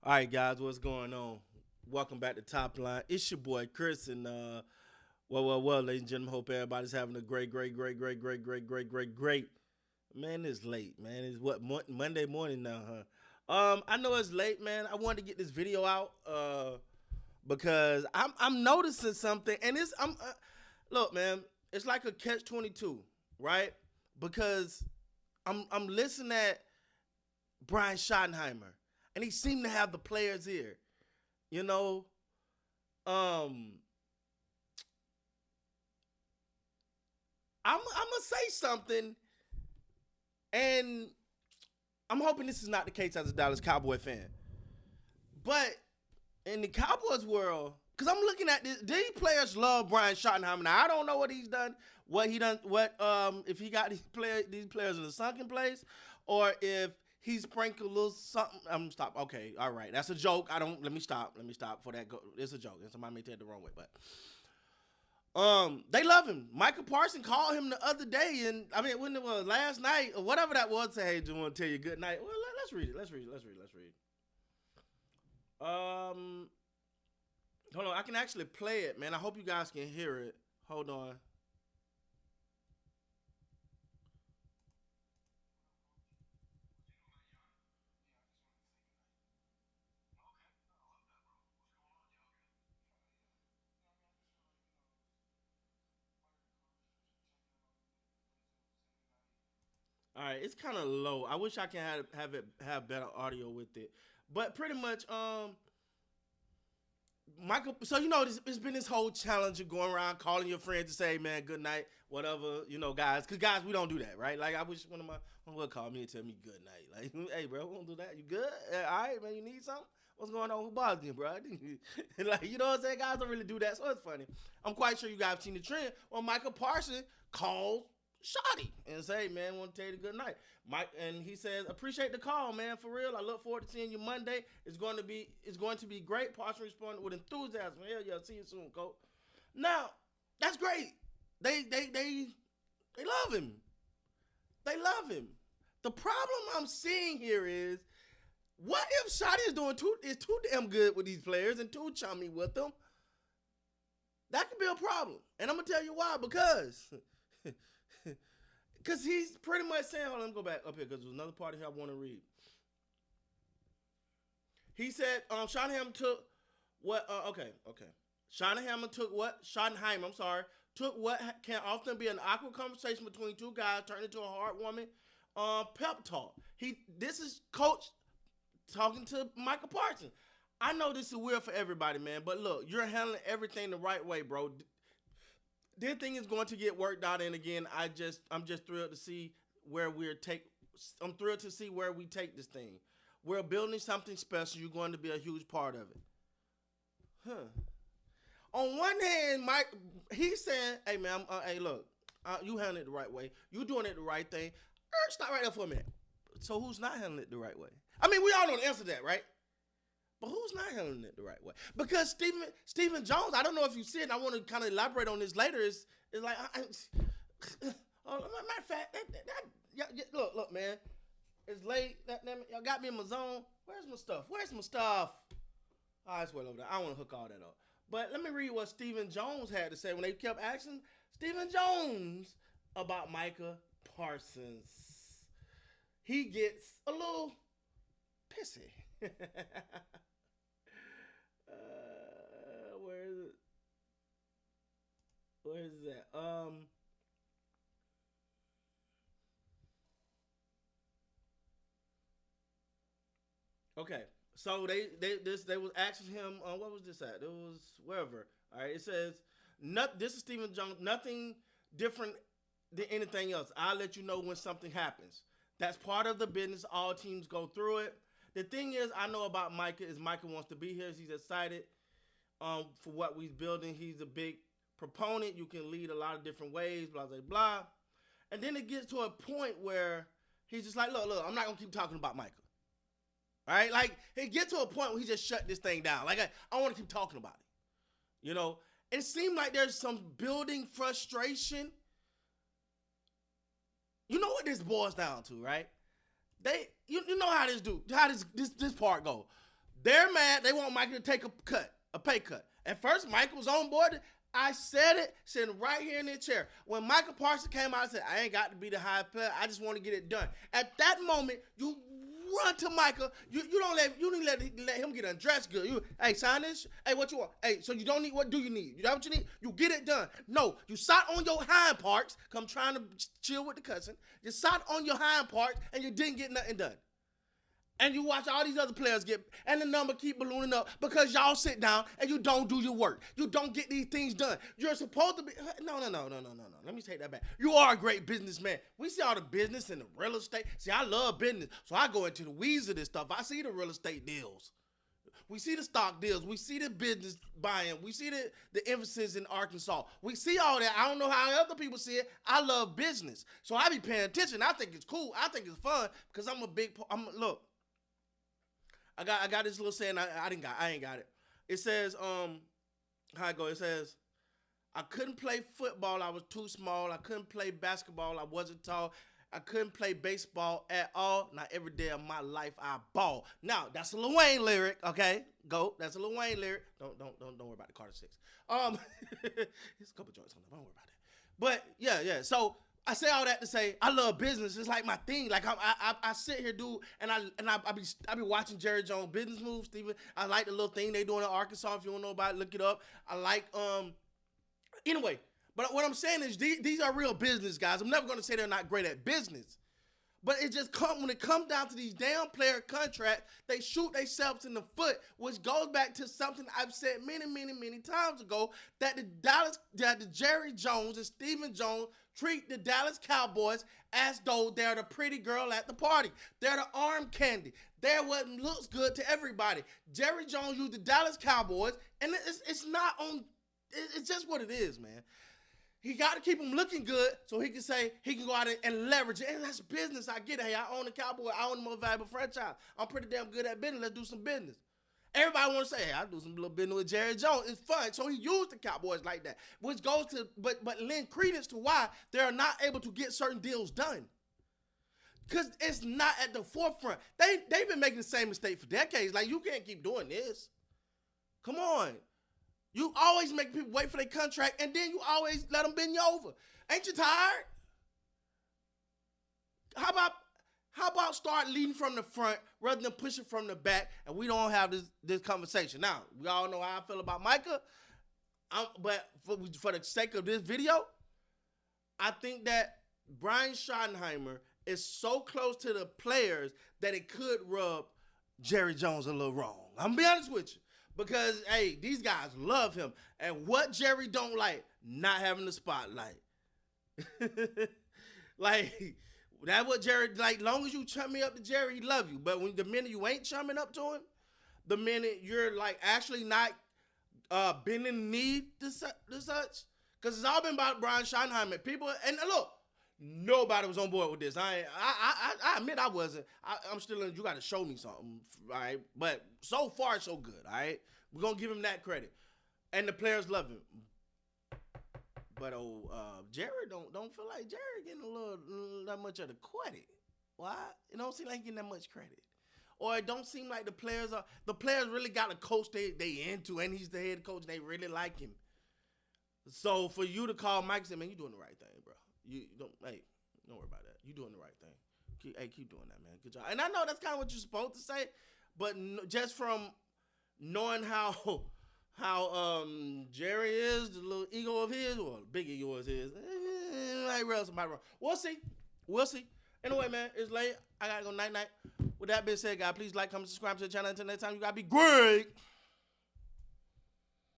All right, guys, what's going on? Welcome back to Topline. It's your boy Chris, and well, ladies and gentlemen. Hope everybody's having a great. Man, it's late, man. It's what Monday morning now, huh? I know it's late, man. I wanted to get this video out, because I'm noticing something, and I'm look, man. It's like a catch-22, right? Because I'm listening at Brian Schottenheimer, and he seemed to have the players here. You know, um, I'm gonna say something, and I'm hoping this is not the case as a Dallas Cowboy fan. But in the Cowboys world, because I'm looking at this, these players love Brian Schottenheimer. Now I don't know what he's done, if he got these players in a sunken place, or if he sprinkled a little something. I'm stop. Okay, all right, that's a joke. I don't. Let me stop. Let me stop for that. It's a joke, and somebody may take it the wrong way, but they love him. Micah Parsons called him the other day, and I mean when it was last night or whatever that was. Say, hey, just want to tell you good night. Well, let's read it. Let's read. Hold on. I can actually play it, man. I hope you guys can hear it. Hold on. All right, it's kind of low. I wish I can have better audio with it, but pretty much Michael. So it's been this whole challenge of going around calling your friends to say, man, good night, whatever. Guys, because guys, we don't do that, right? Like I wish one of my would call me and tell me good night. Like, hey, bro, we don't do that. You good? All right, man. You need something? What's going on? Who bothers you, bro? Like, you know what I'm saying? Guys don't really do that, so it's funny. I'm quite sure you guys have seen the trend. Well, Michael Parsons calls Shotty and say, man, want to tell you good night. Mike, and he says, appreciate the call, man. For real, I look forward to seeing you Monday. It's going to be great. Parsons responded with enthusiasm. Hell yeah, see you soon, coach. Now, that's great. They love him. They love him. The problem I'm seeing here is, what if Shotty is too damn good with these players and too chummy with them? That could be a problem. And I'm gonna tell you why. Because he's pretty much saying, hold on, let me go back up here because there's another part here I want to read. He said, Schottenheimer took what, okay. Schottenheimer, took what can often be an awkward conversation between two guys, turned into a heartwarming pep talk. This is coach talking to Micah Parsons. I know this is weird for everybody, man, but look, you're handling everything the right way, bro. This thing is going to get worked out, and again, I'm just thrilled to see I'm thrilled to see where we take this thing. We're building something special. You're going to be a huge part of it. On one hand, Mike, he's saying, hey, man, hey, look, you handling it the right way. You doing it the right thing. Stop right there for a minute. So who's not handling it the right way? I mean, we all know the answer to that, right? But who's not handling it the right way? Because Stephen Jones, I don't know if you see it, and I want to kind of elaborate on this later, is like, matter of fact, look, man, it's late. Y'all got me in my zone. Where's my stuff? Oh, it's well over there. I don't want to hook all that up. But let me read what Stephen Jones had to say when they kept asking Stephen Jones about Micah Parsons. He gets a little pissy. Where is it? Where is that? Okay. So they was asking him, what was this at? It was wherever. All right. It says, this is Stephen Jones. Nothing different than anything else. I'll let you know when something happens. That's part of the business. All teams go through it. The thing is, I know about Micah is Micah wants to be here. He's excited for what we're building. He's a big proponent. You can lead a lot of different ways, blah, blah, blah. And then it gets to a point where he's just like, look, I'm not going to keep talking about Micah. All right? Like, it gets to a point where he just shut this thing down. Like, I want to keep talking about it. It seemed like there's some building frustration. You know what this boils down to, right? You know how this part go. They're mad. They want Micah to take a pay cut. At first, Micah was on board. I said it, sitting right here in the chair. When Micah Parsons came out, I said, I ain't got to be the high player. I just want to get it done. At that moment, you run to Micah. You don't let him get undressed good. Hey, sign this. Hey, what you want? Hey, so you don't need, what do you need? You know what you need? You get it done. No, you sat on your hind parts, come trying to chill with the cousin. You sat on your hind parts, and you didn't get nothing done. And you watch all these other players get, and the number keep ballooning up because y'all sit down and you don't do your work. You don't get these things done. You're supposed to be, no. Let me take that back. You are a great businessman. We see all the business and the real estate. See, I love business, so I go into the weeds of this stuff. I see the real estate deals. We see the stock deals. We see the business buying. We see the emphasis in Arkansas. We see all that. I don't know how other people see it. I love business, so I be paying attention. I think it's cool. I think it's fun because look. I got this little saying I ain't got it. It says, how it go? It says, I couldn't play football, I was too small. I couldn't play basketball, I wasn't tall. I couldn't play baseball at all. Not every day of my life I ball. Now, that's a Lil Wayne lyric, okay? Go. That's a Lil Wayne lyric. Don't worry about the Carter 6. There's a couple joints on there. Don't worry about that. But yeah. So I say all that to say I love business. It's like my thing. Like I sit here, dude, and I be watching Jerry Jones business moves, Steven. I like the little thing they doing in Arkansas. If you don't know about it, look it up. I like anyway. But what I'm saying is these are real business guys. I'm never gonna say they're not great at business. But it just when it comes down to these damn player contracts, they shoot themselves in the foot, which goes back to something I've said many times ago, that the Jerry Jones and Stephen Jones treat the Dallas Cowboys as though they're the pretty girl at the party. They're the arm candy. They're what looks good to everybody. Jerry Jones used the Dallas Cowboys, and it's not on. It's just what it is, man. He got to keep him looking good so he can say he can go out and leverage it. And that's business. I get it. Hey, I own the Cowboy. I own the most valuable franchise. I'm pretty damn good at business. Let's do some business. Everybody want to say, hey, I do some little business with Jerry Jones. It's fun. So he used the Cowboys like that, which goes to, but lend credence to why they're not able to get certain deals done. Because it's not at the forefront. They've been making the same mistake for decades. Like, you can't keep doing this. Come on. You always make people wait for their contract, and then you always let them bend you over. Ain't you tired? How about start leading from the front rather than pushing from the back, and we don't have this conversation. Now, we all know how I feel about Micah, but for the sake of this video, I think that Brian Schottenheimer is so close to the players that it could rub Jerry Jones a little wrong. I'm going to be honest with you. Because, hey, these guys love him. And what Jerry don't like? Not having the spotlight. Like, that's what Jerry, like, long as you chum me up to Jerry, he love you. But the minute you ain't chumming up to him, the minute you're, like, actually not bending the knee to such, because it's all been about Brian Schottenheimer. People, and look, nobody was on board with this. I admit I wasn't. I'm still in. You got to show me something, all right? But so far, so good, all right? We're going to give him that credit. And the players love him. But Jerry don't feel like Jerry getting a little that much of the credit. Why? It don't seem like he getting that much credit. Or it don't seem like the players really got a coach they into, and he's the head coach, and they really like him. So for you to call Mike and say, man, you doing the right thing, bro. You don't worry about that. You doing the right thing. Keep doing that, man. Good job. And I know that's kind of what you're supposed to say, but just from knowing how Jerry is, the little ego of his, or the big ego of his, like real somebody wrong. We'll see. Anyway, man, it's late. I gotta go night. With that being said, guys, please like, comment, subscribe to the channel. Until next time, you gotta be great.